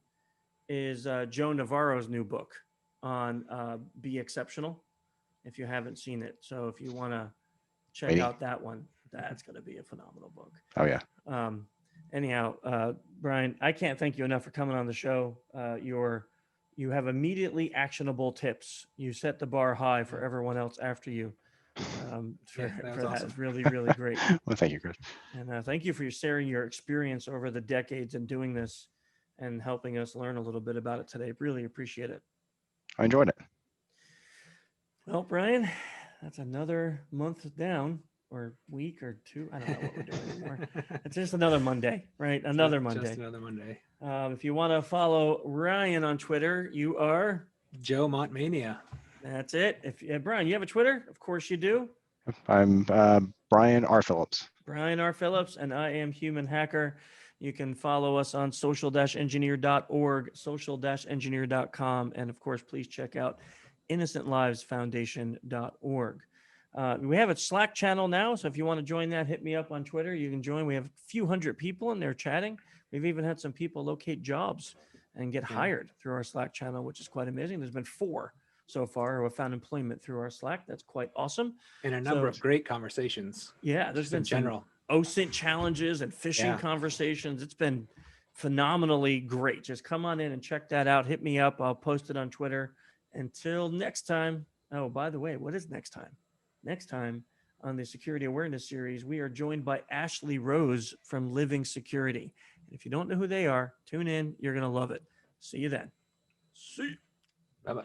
[SPEAKER 1] is Joe Navarro's new book. on Be Exceptional, if you haven't seen it. So if you want to check
[SPEAKER 3] Ready?
[SPEAKER 1] out that one, that's going to be a phenomenal book.
[SPEAKER 3] Oh yeah.
[SPEAKER 1] Anyhow, Brian, I can't thank you enough for coming on the show. You have immediately actionable tips. You set the bar high for everyone else after you. For
[SPEAKER 2] that was
[SPEAKER 1] that
[SPEAKER 2] awesome.
[SPEAKER 1] is really, really great.
[SPEAKER 3] Well, thank you, Chris.
[SPEAKER 1] And thank you for sharing your experience over the decades and doing this and helping us learn a little bit about it today. Really appreciate it.
[SPEAKER 3] I enjoyed it.
[SPEAKER 1] Well, Brian, that's another month down, or week or two. I don't know what we're doing anymore. It's just another Monday, right? Another Monday.
[SPEAKER 2] Just another Monday.
[SPEAKER 1] If you want to follow Ryan on Twitter, you are
[SPEAKER 2] Joe Montmania.
[SPEAKER 1] That's it. Brian, you have a Twitter? Of course you do.
[SPEAKER 3] I'm Brian R. Phillips.
[SPEAKER 1] Brian R. Phillips, and I am Human Hacker. You can follow us on social-engineer.org, social-engineer.com, and of course, please check out innocentlivesfoundation.org. We have a Slack channel now, so if you want to join that, hit me up on Twitter. You can join. We have a few hundred people in there chatting. We've even had some people locate jobs and get hired through our Slack channel, which is quite amazing. There's been 4 so far who have found employment through our Slack. That's quite awesome.
[SPEAKER 2] And a number of great conversations.
[SPEAKER 1] Yeah, there's been
[SPEAKER 2] general
[SPEAKER 1] OSINT challenges and phishing conversations. It's been phenomenally great. Just come on in and check that out. Hit me up. I'll post it on Twitter. Until next time. Oh, by the way, what is next time? Next time on the Security Awareness Series, we are joined by Ashley Rose from Living Security. And if you don't know who they are, tune in. You're going to love it. See you then. See you.
[SPEAKER 2] Bye-bye.